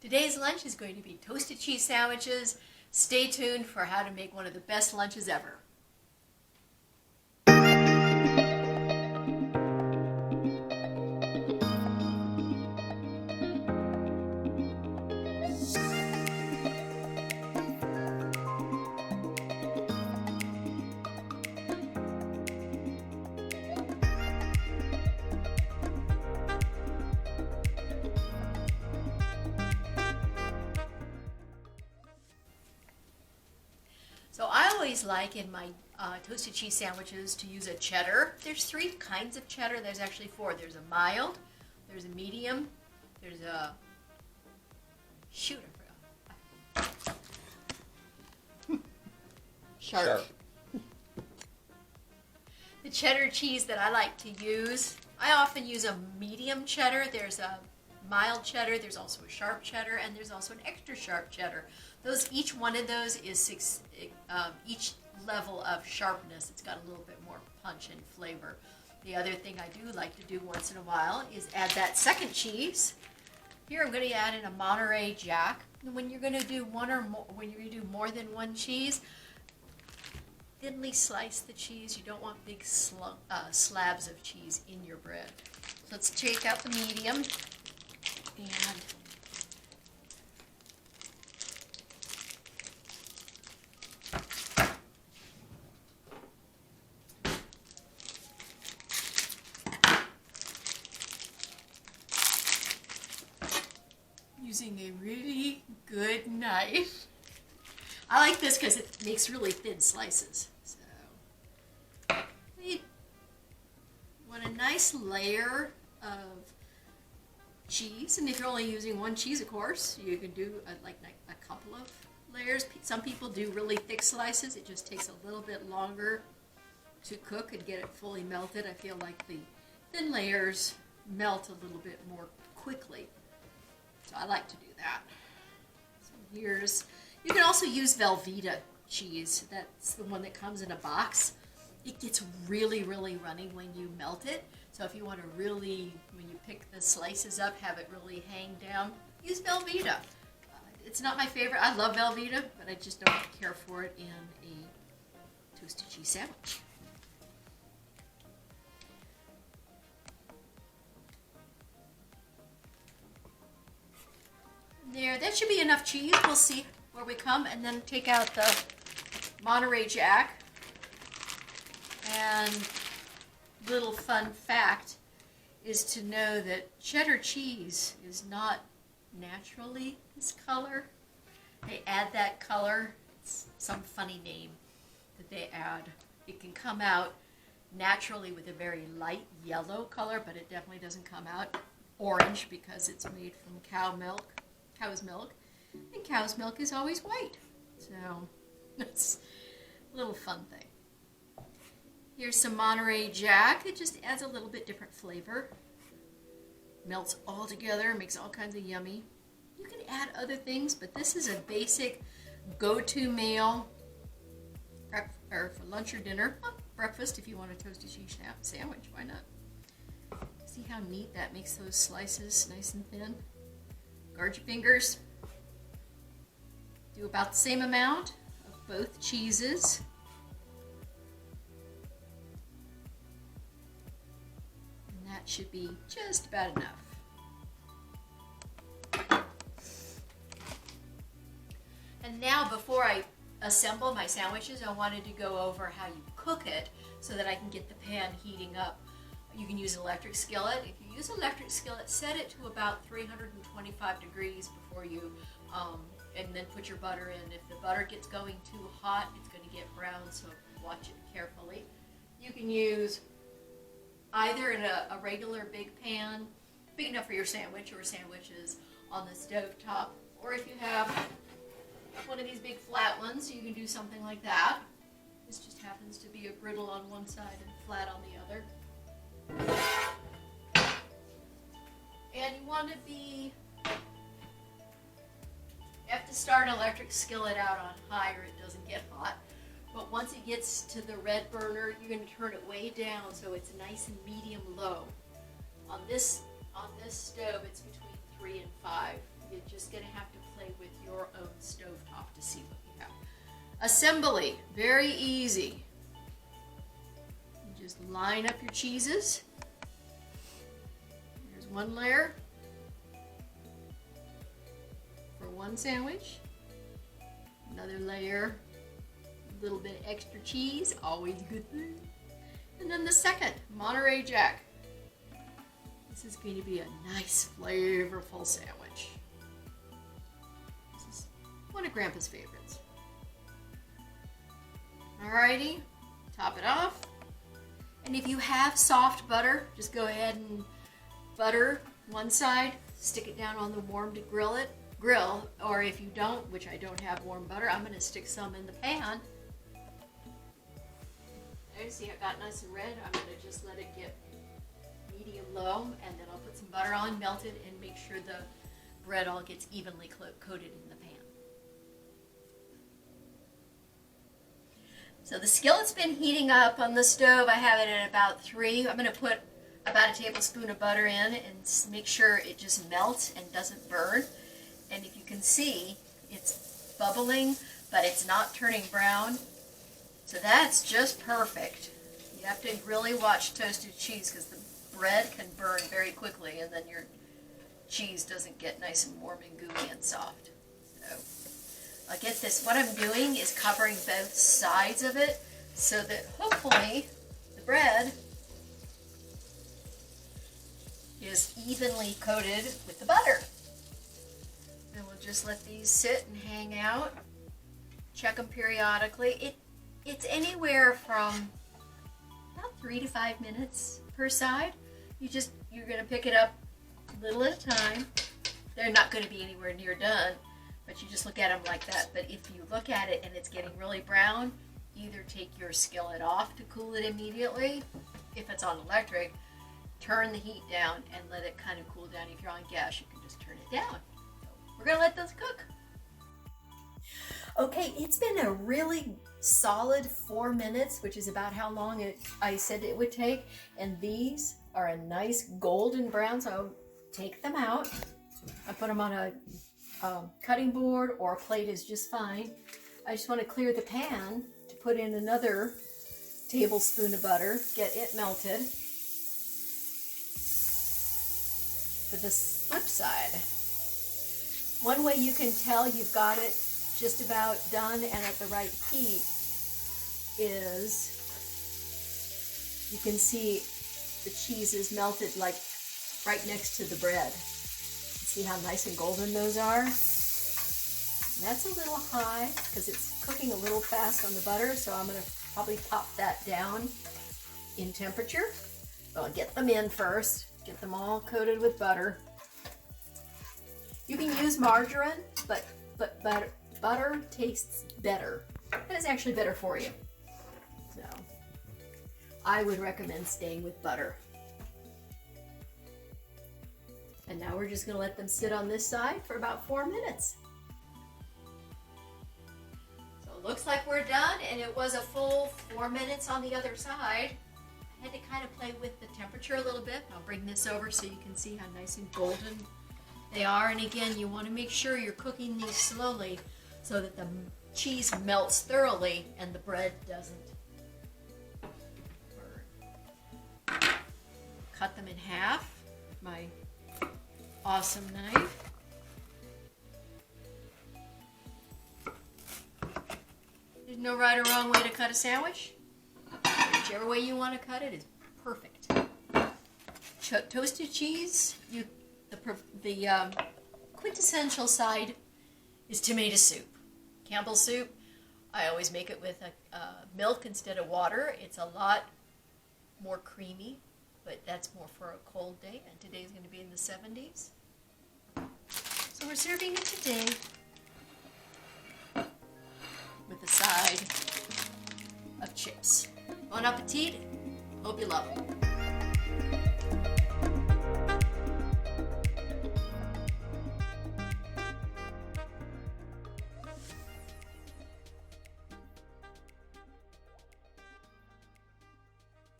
Today's lunch is going to be toasted cheese sandwiches. Stay tuned for how to make one of the best lunches ever. So I always like in my toasted cheese sandwiches to use a cheddar. There's three kinds of cheddar. There's actually four. There's a mild, there's a medium, there's a, shoot, I forgot. Sharp. The cheddar cheese that I like to use, I often use a medium cheddar. There's a mild cheddar, there's also a sharp cheddar, and there's also an extra sharp cheddar. Each one of those is each level of sharpness. It's got a little bit more punch and flavor. The other thing I do like to do once in a while is add that second cheese. Here I'm going to add in a Monterey Jack. And when you're going to do more than one cheese, thinly slice the cheese. You don't want big slabs of cheese in your bread. So let's take out the medium and using a really good knife. I like this because it makes really thin slices. So we want a nice layer of cheese, and if you're only using one cheese, of course, you can do like a couple of layers. Some people do really thick slices. It just takes a little bit longer to cook and get it fully melted. I feel like the thin layers melt a little bit more quickly, so I like to do that. So you can also use Velveeta cheese. That's the one that comes in a box. It gets really, really runny when you melt it. So if you want to really, when you pick the slices up, have it really hang down, use Velveeta. It's not my favorite. I love Velveeta, but I just don't care for it in a toasted cheese sandwich. There, that should be enough cheese. We'll see where we come, and then take out the Monterey Jack. And little fun fact is to know that cheddar cheese is not naturally this color. They add that color. It's some funny name that they add. It can come out naturally with a very light yellow color, but it definitely doesn't come out orange because it's made from cow's milk, and cow's milk is always white. So it's a little fun thing. Here's some Monterey Jack. It just adds a little bit different flavor. Melts all together, makes all kinds of yummy. You can add other things, but this is a basic go-to meal or for lunch or dinner. Breakfast if you want a toasted cheese sandwich, why not? See how neat that makes those slices nice and thin? Guard your fingers. Do about the same amount of both cheeses. And that should be just about enough. And now, before I assemble my sandwiches, I wanted to go over how you cook it so that I can get the pan heating up. You can use an electric skillet. If you use an electric skillet, set it to about 325 degrees before you, and then put your butter in. If the butter gets going too hot, it's going to get brown, so watch it carefully. You can use either in a regular big pan, big enough for your sandwich or sandwiches on the stove top, or if you have one of these big flat ones, you can do something like that. This just happens to be a griddle on one side and flat on the other. And you want to you have to start an electric skillet out on high or it doesn't get hot. But once it gets to the red burner, you're going to turn it way down so it's nice and medium low. On this stove, it's between 3 and 5. You're just gonna have to play with your own stovetop to see what you have. Assembly, very easy. You just line up your cheeses. Here's one layer for one sandwich. Another layer, a little bit extra cheese, always a good thing. And then the second, Monterey Jack. This is going to be a nice, flavorful sandwich. This is one of Grandpa's favorites. Alrighty, top it off. And if you have soft butter, just go ahead and butter one side, stick it down on the warm to grill, or if you don't, which I don't have warm butter, I'm going to stick some in the pan. There, see how it got nice and red? I'm going to just let it get medium low, and then I'll put some butter on, melt it, and make sure the bread all gets evenly coated in the pan. So the skillet's been heating up on the stove. I have it at about 3. I'm going to put about a tablespoon of butter in and make sure it just melts and doesn't burn. And if you can see, it's bubbling, but it's not turning brown. So that's just perfect. You have to really watch toasted cheese because the bread can burn very quickly, and then your cheese doesn't get nice and warm and gooey and soft. So I'll get this. What I'm doing is covering both sides of it so that hopefully the bread is evenly coated with the butter. And we'll just let these sit and hang out. Check them periodically. It's anywhere from about 3 to 5 minutes per side. You're going to pick it up little at a time. They're not going to be anywhere near done, but you just look at them like that. But if you look at it and it's getting really brown, either take your skillet off to cool it immediately. If it's on electric, turn the heat down and let it kind of cool down. If you're on gas, you can just turn it down. So we're going to let those cook. Okay, it's been a really solid 4 minutes, which is about how long I said it would take. And these are a nice golden brown, so I'll take them out. I put them on a cutting board, or a plate is just fine. I just want to clear the pan to put in another tablespoon of butter, get it melted. For the flip side, one way you can tell you've got it just about done and at the right heat is you can see the cheese is melted like right next to the bread. See how nice and golden those are? And that's a little high because it's cooking a little fast on the butter, so I'm going to probably pop that down in temperature. So I'll get them in first, get them all coated with butter. You can use margarine, but butter tastes better. And it's actually better for you. So I would recommend staying with butter. And now we're just going to let them sit on this side for about 4 minutes. So it looks like we're done, and it was a full 4 minutes on the other side. I had to kind of play with the temperature a little bit. I'll bring this over so you can see how nice and golden they are. And again, you want to make sure you're cooking these slowly so that the cheese melts thoroughly and the bread doesn't burn. Cut them in half with my awesome knife. There's no right or wrong way to cut a sandwich. Whichever way you want to cut it is perfect. Toasted cheese, the quintessential side is tomato soup. Campbell's soup, I always make it with milk instead of water. It's a lot more creamy, but that's more for a cold day, and today's going to be in the 70s. So we're serving it today with a side of chips. Bon appetit. Hope you love them.